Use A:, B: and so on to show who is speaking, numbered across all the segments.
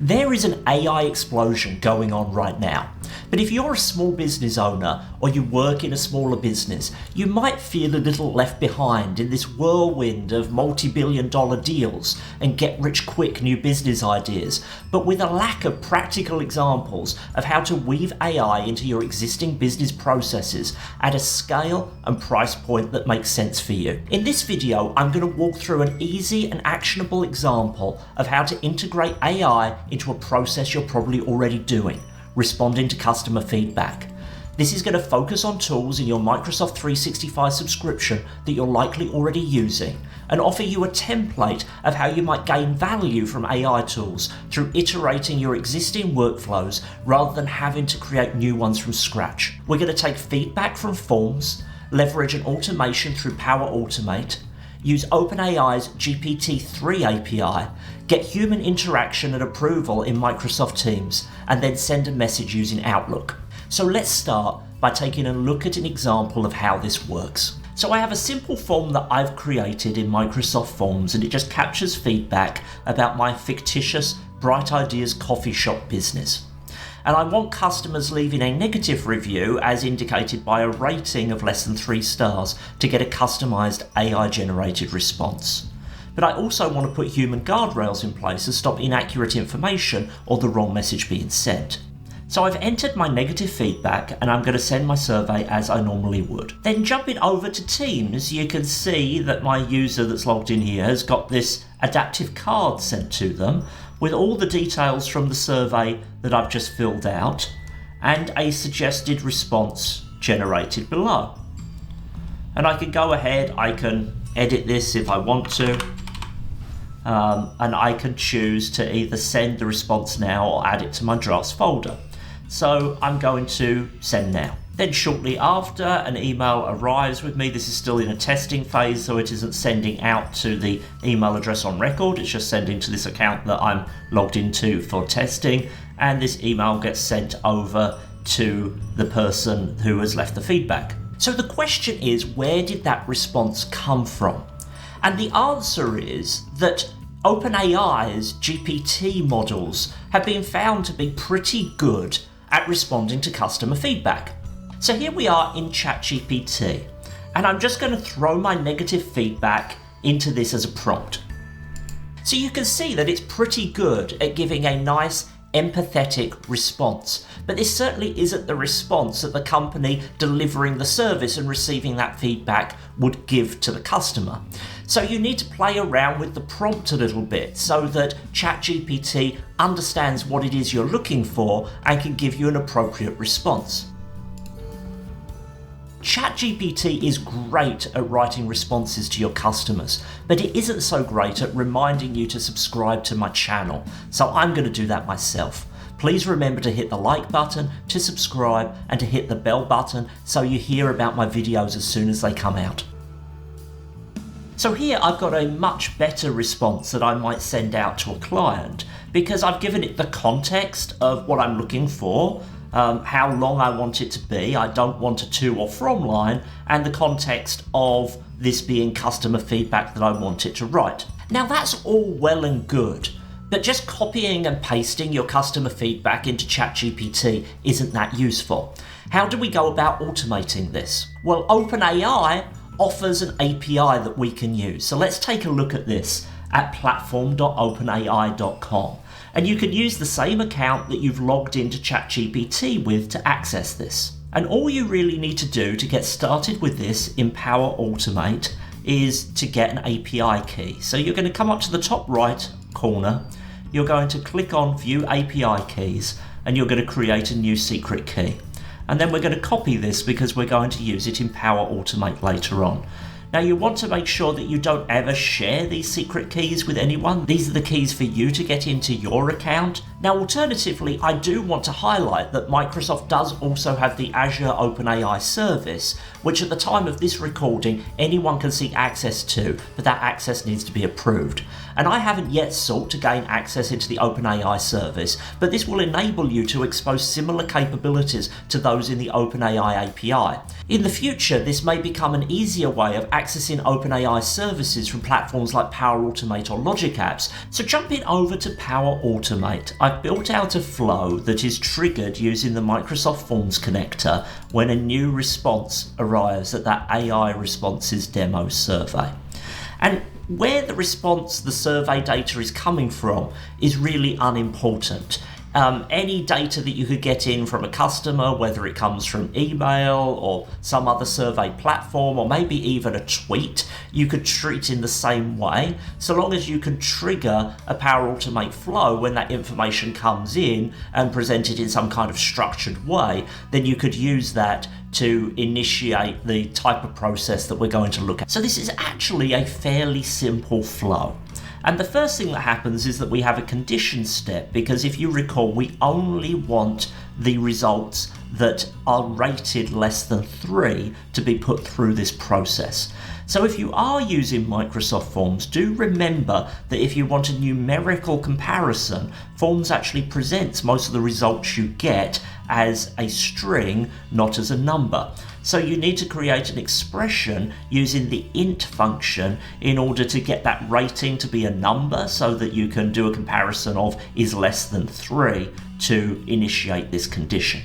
A: There is an AI explosion going on right now, but if you're a small business owner or you work in a smaller business, you might feel a little left behind in this whirlwind of multi-billion-dollar deals and get-rich-quick new business ideas, but with a lack of practical examples of how to weave AI into your existing business processes at a scale and price point that makes sense for you. In this video, I'm going to walk through an easy and actionable example of how to integrate AI into a process you're probably already doing, responding to customer feedback. This is going to focus on tools in your Microsoft 365 subscription that you're likely already using and offer you a template of how you might gain value from AI tools through iterating your existing workflows rather than having to create new ones from scratch. We're going to take feedback from Forms, leverage an automation through Power Automate, use OpenAI's GPT-3 API, get human interaction and approval in Microsoft Teams, and then send a message using Outlook. So let's start by taking a look at an example of how this works. So I have a simple form that I've created in Microsoft Forms, and it just captures feedback about my fictitious Bright Ideas coffee shop business. And I want customers leaving a negative review as indicated by a rating of less than 3 stars to get a customized AI-generated response. But I also want to put human guardrails in place to stop inaccurate information or the wrong message being sent. So I've entered my negative feedback and I'm going to send my survey as I normally would. Then jumping over to Teams, you can see that my user that's logged in here has got this adaptive card sent to them with all the details from the survey that I've just filled out and a suggested response generated below. And I can go ahead, I can edit this if I want to, and I can choose to either send the response now or add it to my drafts folder. So I'm going to send now. Then shortly after, an email arrives with me. This is still in a testing phase, so it isn't sending out to the email address on record. It's just sending to this account that I'm logged into for testing. And this email gets sent over to the person who has left the feedback. So the question is, where did that response come from? And the answer is that OpenAI's GPT models have been found to be pretty good at responding to customer feedback. So here we are in ChatGPT, and I'm just going to throw my negative feedback into this as a prompt. So you can see that it's pretty good at giving a nice empathetic response, but this certainly isn't the response that the company delivering the service and receiving that feedback would give to the customer. So you need to play around with the prompt a little bit so that ChatGPT understands what it is you're looking for and can give you an appropriate response. ChatGPT is great at writing responses to your customers, but it isn't so great at reminding you to subscribe to my channel, so I'm going to do that myself. Please remember to hit the like button, to subscribe, and to hit the bell button so you hear about my videos as soon as they come out. So here I've got a much better response that I might send out to a client because I've given it the context of what I'm looking for, how long I want it to be, I don't want a to or from line, and the context of this being customer feedback that I want it to write. Now that's all well and good, but just copying and pasting your customer feedback into ChatGPT isn't that useful. How do we go about automating this? Well, OpenAI offers an API that we can use. So let's take a look at this at platform.openai.com. And you can use the same account that you've logged into ChatGPT with to access this. And all you really need to do to get started with this in Power Automate is to get an API key. So you're going to come up to the top right corner, you're going to click on View API Keys, and you're going to create a new secret key. And then we're going to copy this because we're going to use it in Power Automate later on. Now you want to make sure that you don't ever share these secret keys with anyone. These are the keys for you to get into your account. Now, alternatively, I do want to highlight that Microsoft does also have the Azure OpenAI service, which at the time of this recording, anyone can seek access to, but that access needs to be approved. And I haven't yet sought to gain access into the OpenAI service, but this will enable you to expose similar capabilities to those in the OpenAI API. In the future, this may become an easier way of accessing OpenAI services from platforms like Power Automate or Logic Apps. So jumping over to Power Automate, I've built out a flow that is triggered using the Microsoft Forms connector when a new response arrives at that AI Responses demo survey. And where the response, the survey data is coming from is really unimportant. Any data that you could get in from a customer, whether it comes from email or some other survey platform, or maybe even a tweet, you could treat in the same way, so long as you can trigger a Power Automate flow when that information comes in and present it in some kind of structured way, then you could use that to initiate the type of process that we're going to look at. So this is actually a fairly simple flow. And the first thing that happens is that we have a condition step, because if you recall, we only want the results that are rated less than 3 to be put through this process. So if you are using Microsoft Forms, do remember that if you want a numerical comparison, Forms actually presents most of the results you get as a string, not as a number. So you need to create an expression using the int function in order to get that rating to be a number, so that you can do a comparison of is less than 3 to initiate this condition.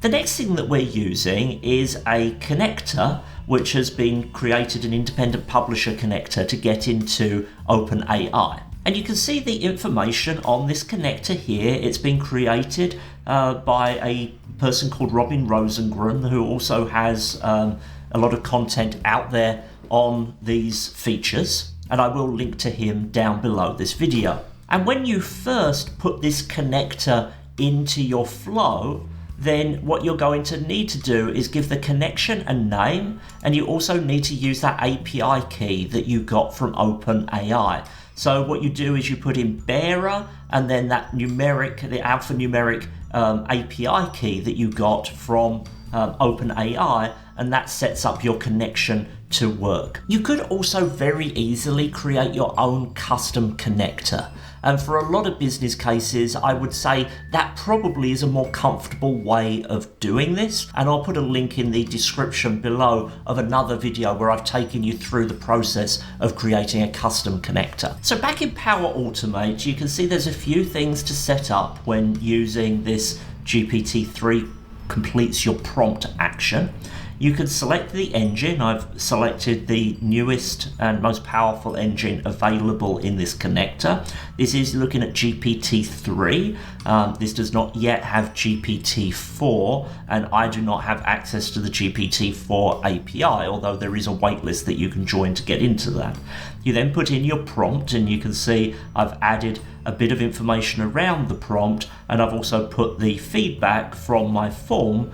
A: The next thing that we're using is a connector which has been created, an independent publisher connector, to get into OpenAI. And you can see the information on this connector here. It's been created by a person called Robin Rosengren, who also has a lot of content out there on these features, and I will link to him down below this video. And when you first put this connector into your flow, then what you're going to need to do is give the connection a name, and you also need to use that API key that you got from OpenAI. So what you do is you put in bearer and then that numeric, the alphanumeric API key that you got from OpenAI, and that sets up your connection to work. You could also very easily create your own custom connector. And for a lot of business cases, I would say that probably is a more comfortable way of doing this. And I'll put a link in the description below of another video where I've taken you through the process of creating a custom connector. So back in Power Automate, you can see there's a few things to set up when using this GPT-3 completes your prompt action. You can select the engine. I've selected the newest and most powerful engine available in this connector. This is looking at GPT-3. This does not yet have GPT-4, and I do not have access to the GPT-4 API, although there is a waitlist that you can join to get into that. You then put in your prompt, and you can see I've added a bit of information around the prompt, and I've also put the feedback from my form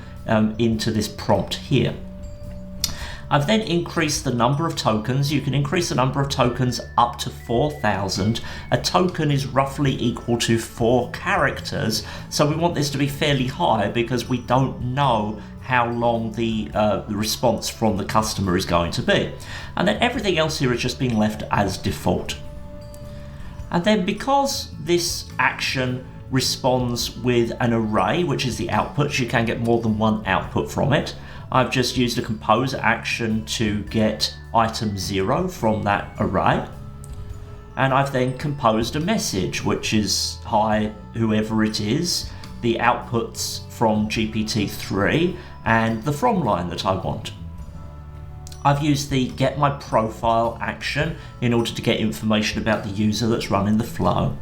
A: into this prompt here. I've then increased the number of tokens. You can increase the number of tokens up to 4,000. A token is roughly equal to 4 characters, so we want this to be fairly high because we don't know how long the response from the customer is going to be. And then everything else here is just being left as default. And then because this action responds with an array, which is the output, you can get more than one output from it. I've just used a compose action to get item 0 from that array. And I've then composed a message, which is, hi, whoever it is, the outputs from GPT-3, and the from line that I want. I've used the get my profile action in order to get information about the user that's running the flow.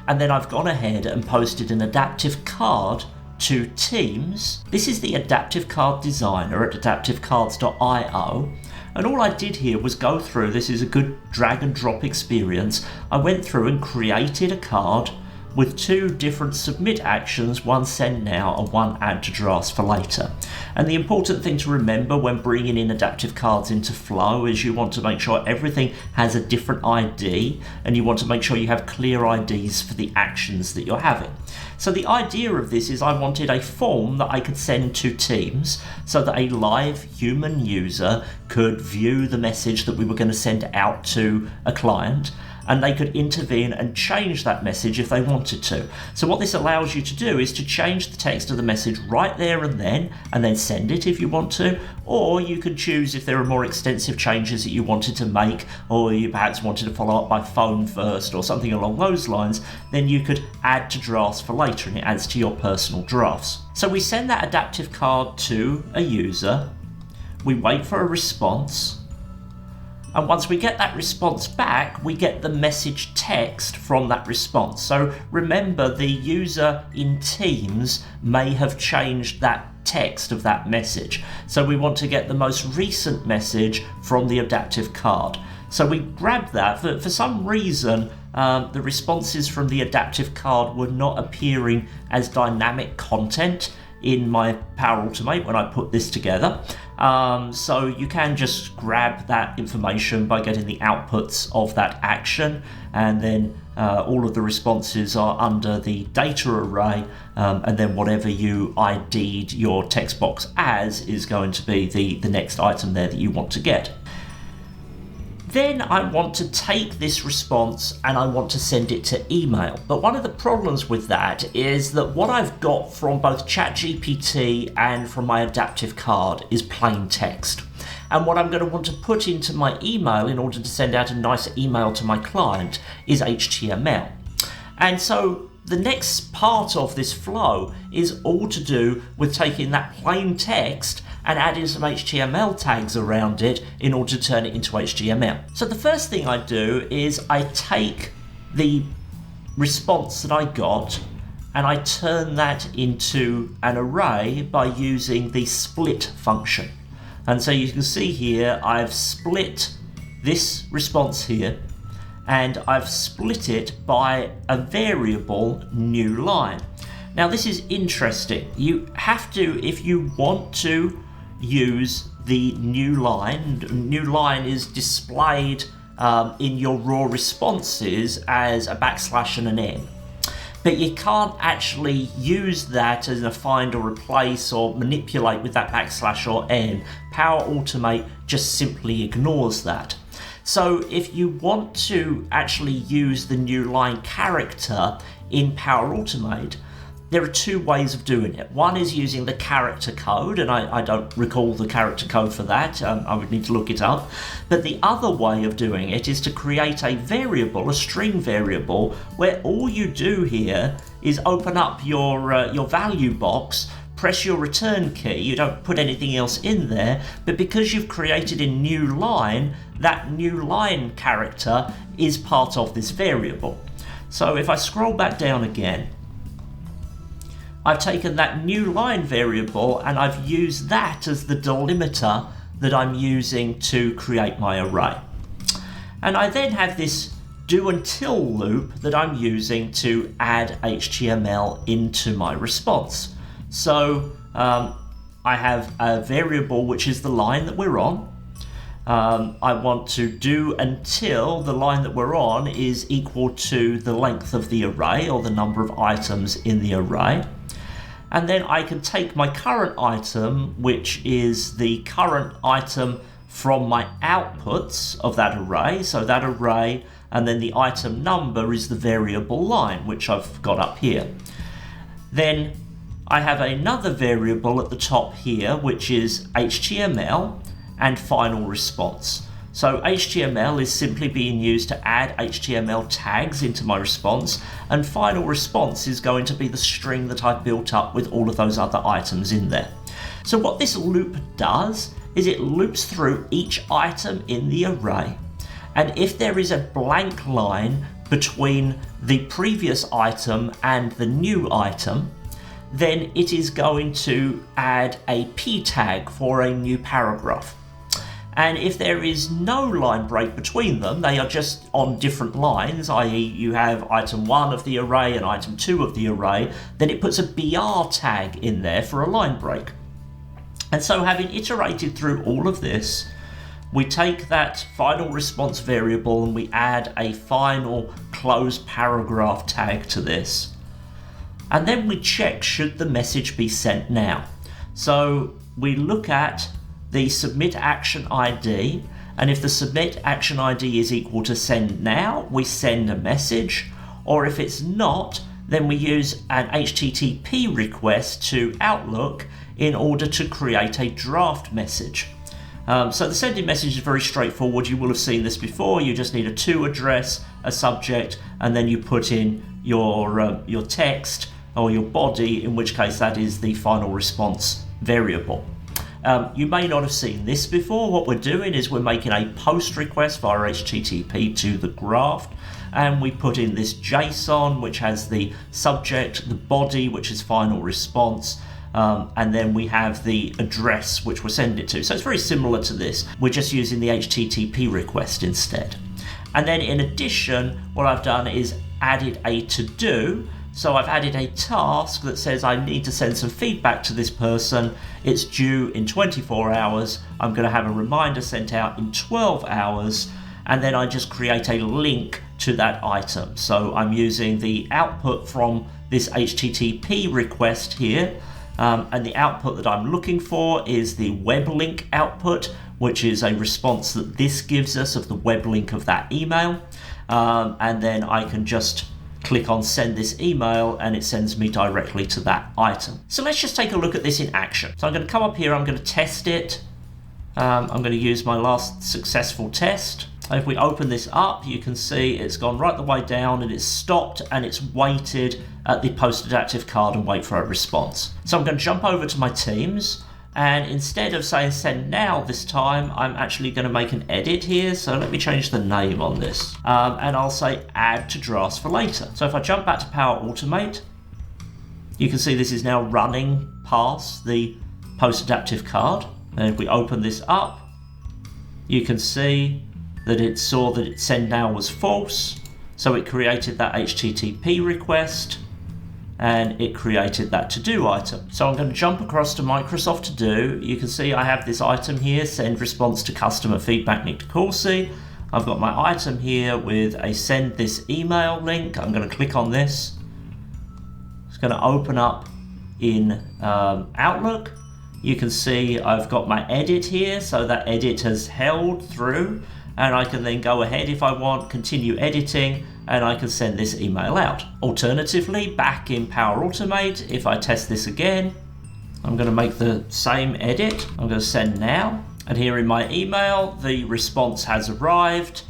A: And then I've gone ahead and posted an adaptive card to Teams. This is the adaptive card designer at adaptivecards.io. And all I did here was go through, this is a good drag and drop experience. I went through and created a card with two different submit actions, one send now and one add to drafts for later. And the important thing to remember when bringing in adaptive cards into Flow is you want to make sure everything has a different ID, and you want to make sure you have clear IDs for the actions that you're having. So the idea of this is I wanted a form that I could send to Teams so that a live human user could view the message that we were going to send out to a client, and they could intervene and change that message if they wanted to. So what this allows you to do is to change the text of the message right there and then send it if you want to, or you could choose if there are more extensive changes that you wanted to make, or you perhaps wanted to follow up by phone first or something along those lines, then you could add to drafts for later and it adds to your personal drafts. So we send that adaptive card to a user, we wait for a response, and once we get that response back, we get the message text from that response. So remember, the user in Teams may have changed that text of that message. So we want to get the most recent message from the adaptive card. So we grab that. For some reason, the responses from the adaptive card were not appearing as dynamic content in my Power Automate when I put this together. So you can just grab that information by getting the outputs of that action, and then all of the responses are under the data array, and then whatever you ID'd your text box as is going to be the next item there that you want to get. Then I want to take this response and I want to send it to email. But one of the problems with that is that what I've got from both ChatGPT and from my adaptive card is plain text. And what I'm going to want to put into my email in order to send out a nice email to my client is HTML. And so the next part of this flow is all to do with taking that plain text and adding some HTML tags around it in order to turn it into HTML. So the first thing I do is I take the response that I got and I turn that into an array by using the split function. And so you can see here I've split this response here, and I've split it by a variable new line. Now this is interesting. You have to, if you want to use the new line is displayed in your raw responses as a backslash and an N. But you can't actually use that as a find or replace or manipulate with that backslash or N. Power Automate just simply ignores that. So if you want to actually use the new line character in Power Automate, there are two ways of doing it. One is using the character code, and I don't recall the character code for that. I would need to look it up. But the other way of doing it is to create a variable, a string variable, where all you do here is open up your value box, press your return key. You don't put anything else in there, but because you've created a new line, that new line character is part of this variable. So if I scroll back down again, I've taken that new line variable and I've used that as the delimiter that I'm using to create my array. And I then have this do until loop that I'm using to add HTML into my response. So I have a variable which is the line that we're on. I want to do until the line that we're on is equal to the length of the array, or the number of items in the array. And then I can take my current item, which is the current item from my outputs of that array. So that array, and then the item number is the variable line, which I've got up here. Then I have another variable at the top here, which is HTML and final response. So HTML is simply being used to add HTML tags into my response, and final response is going to be the string that I've built up with all of those other items in there. So what this loop does is it loops through each item in the array, and if there is a blank line between the previous item and the new item, then it is going to add a p tag for a new paragraph. And if there is no line break between them, they are just on different lines, i.e. you have item 1 of the array and item 2 of the array, then it puts a BR tag in there for a line break. And so having iterated through all of this, we take that final response variable and we add a final close paragraph tag to this. And then we check, should the message be sent now? So we look at the submit action ID, and if the submit action ID is equal to send now, we send a message, or if it's not, then we use an HTTP request to Outlook in order to create a draft message. So the sending message is very straightforward. You will have seen this before. You just need a to address, a subject, and then you put in your text or your body, in which case that is the final response variable. You may not have seen this before. What we're doing is we're making a post request via HTTP to the graph, and we put in this JSON, which has the subject, the body, which is final response, and then we have the address which we're sending it to. So it's very similar to this. We're just using the HTTP request instead. And then in addition, what I've done is added a to-do. So I've added a task that says I need to send some feedback to this person. It's due in 24 hours. I'm going to have a reminder sent out in 12 hours. And then I just create a link to that item. So I'm using the output from this HTTP request here. And the output that I'm looking for is the web link output, which is a response that this gives us of the web link of that email. And then I can just click on send this email and it sends me directly to that item. So let's just take a look at this in action. So I'm going to come up here, I'm going to test it. I'm going to use my last successful test. If we open this up, you can see it's gone right the way down and it's stopped and it's waited at the posted active card and wait for a response. So I'm going to jump over to my Teams, and instead of saying send now this time, I'm actually going to make an edit here. So let me change the name on this, and I'll say add to drafts for later. So if I jump back to Power Automate, you can see this is now running past the posted active card. And if we open this up, you can see that it saw that send now was false. So it created that HTTP request and it created that to-do item. So I'm going to jump across to Microsoft To Do. You can see I have this item here, send response to customer feedback Nick DeCourcy. I've got my item here with a send this email link. I'm going to click on this. It's going to open up in Outlook. You can see I've got my edit here, so that edit has held through, and I can then go ahead if I want, continue editing, and I can send this email out. Alternatively, back in Power Automate, if I test this again, I'm going to make the same edit. I'm going to send now, and here in my email, the response has arrived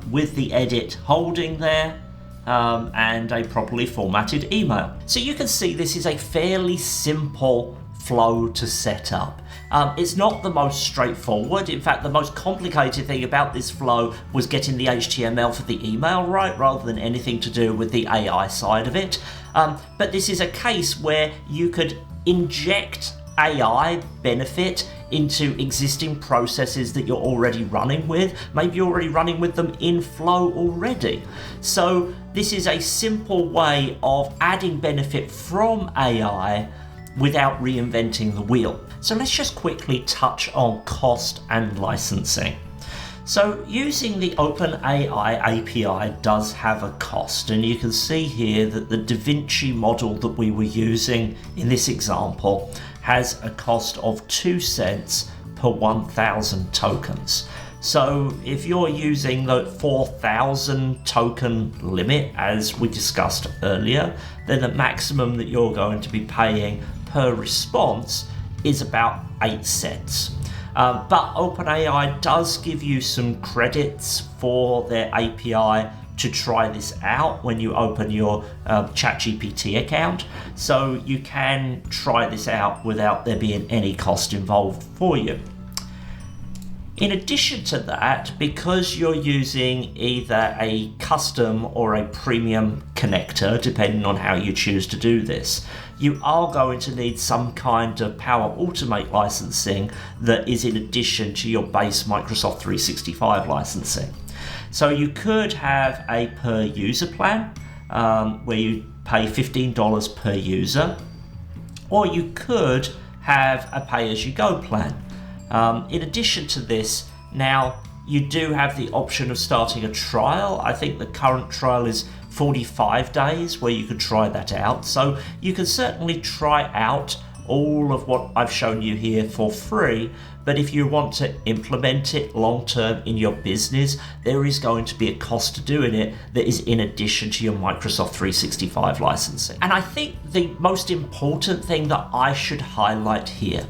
A: with the edit holding there. And a properly formatted email. So you can see this is a fairly simple flow to set up. It's not the most straightforward. In fact, the most complicated thing about this flow was getting the HTML for the email right, rather than anything to do with the AI side of it. But this is a case where you could inject AI benefit into existing processes that you're already running with. Maybe you're already running with them in Flow already. So this is a simple way of adding benefit from AI without reinventing the wheel. So let's just quickly touch on cost and licensing. So using the OpenAI API does have a cost, and you can see here that the DaVinci model that we were using in this example has a cost of 2 cents per 1,000 tokens. So if you're using the 4,000 token limit, as we discussed earlier, then the maximum that you're going to be paying per response is about 8 cents. But OpenAI does give you some credits for their API to try this out when you open your ChatGPT account. So you can try this out without there being any cost involved for you. In addition to that, because you're using either a custom or a premium connector, depending on how you choose to do this, you are going to need some kind of Power Automate licensing that is in addition to your base Microsoft 365 licensing. So you could have a per user plan where you pay $15 per user, or you could have a pay-as-you-go plan. In addition to this, now you do have the option of starting a trial. I think the current trial is 45 days where you could try that out. So you can certainly try out all of what I've shown you here for free. But if you want to implement it long term in your business, there is going to be a cost to doing it that is in addition to your Microsoft 365 licensing. And I think the most important thing that I should highlight here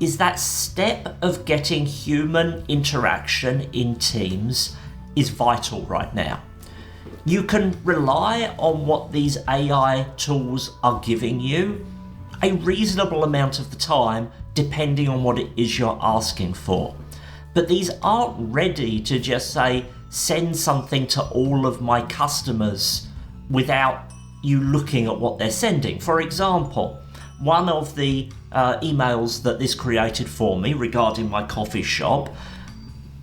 A: is that step of getting human interaction in Teams is vital right now. You can rely on what these AI tools are giving you a reasonable amount of the time, depending on what it is you're asking for. But these aren't ready to just say, send something to all of my customers without you looking at what they're sending. For example, one of the emails that this created for me regarding my coffee shop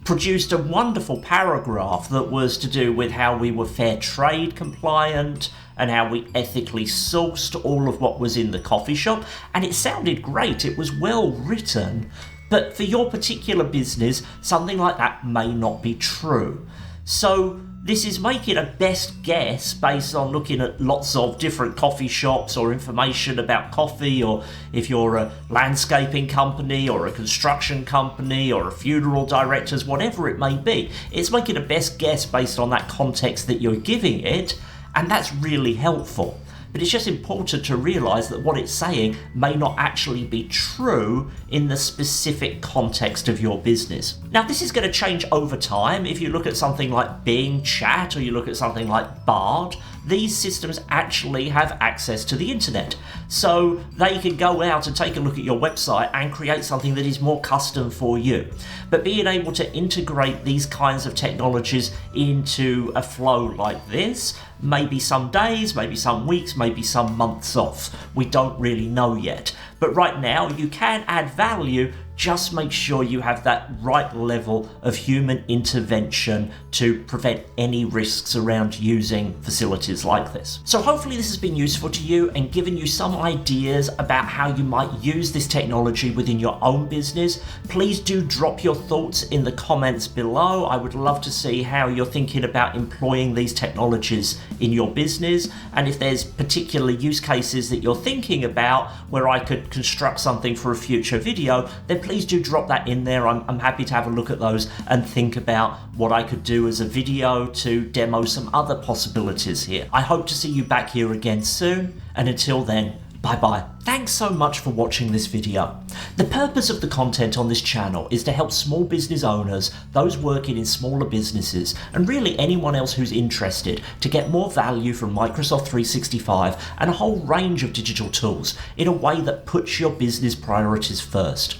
A: produced a wonderful paragraph that was to do with how we were fair trade compliant and how we ethically sourced all of what was in the coffee shop. And it sounded great, it was well written, but for your particular business, something like that may not be true. So this is making a best guess based on looking at lots of different coffee shops or information about coffee, or if you're a landscaping company or a construction company or a funeral directors, whatever it may be. It's making a best guess based on that context that you're giving it, and that's really helpful. But it's just important to realize that what it's saying may not actually be true in the specific context of your business. Now, this is going to change over time. If you look at something like Bing Chat or you look at something like Bard, these systems actually have access to the internet. So they can go out and take a look at your website and create something that is more custom for you. But being able to integrate these kinds of technologies into a flow like this, maybe some days, maybe some weeks, maybe some months off. We don't really know yet. But right now, you can add value. Just make sure you have that right level of human intervention to prevent any risks around using facilities like this. So hopefully this has been useful to you and given you some ideas about how you might use this technology within your own business. Please do drop your thoughts in the comments below. I would love to see how you're thinking about employing these technologies in your business. And if there's particular use cases that you're thinking about where I could construct something for a future video, then please do drop that in there. I'm happy to have a look at those and think about what I could do as a video to demo some other possibilities here. I hope to see you back here again soon, and until then, bye-bye. Thanks so much for watching this video. The purpose of the content on this channel is to help small business owners, those working in smaller businesses, and really anyone else who's interested to get more value from Microsoft 365 and a whole range of digital tools in a way that puts your business priorities first.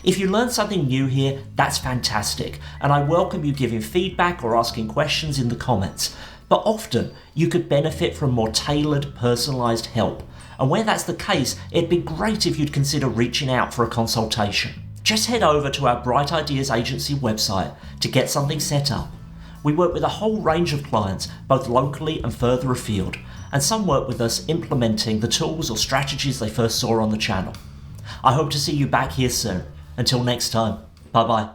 A: If you learned something new here, that's fantastic, and I welcome you giving feedback or asking questions in the comments. But often, you could benefit from more tailored, personalised help. And where that's the case, it'd be great if you'd consider reaching out for a consultation. Just head over to our Bright Ideas Agency website to get something set up. We work with a whole range of clients, both locally and further afield, and some work with us implementing the tools or strategies they first saw on the channel. I hope to see you back here soon. Until next time, bye-bye.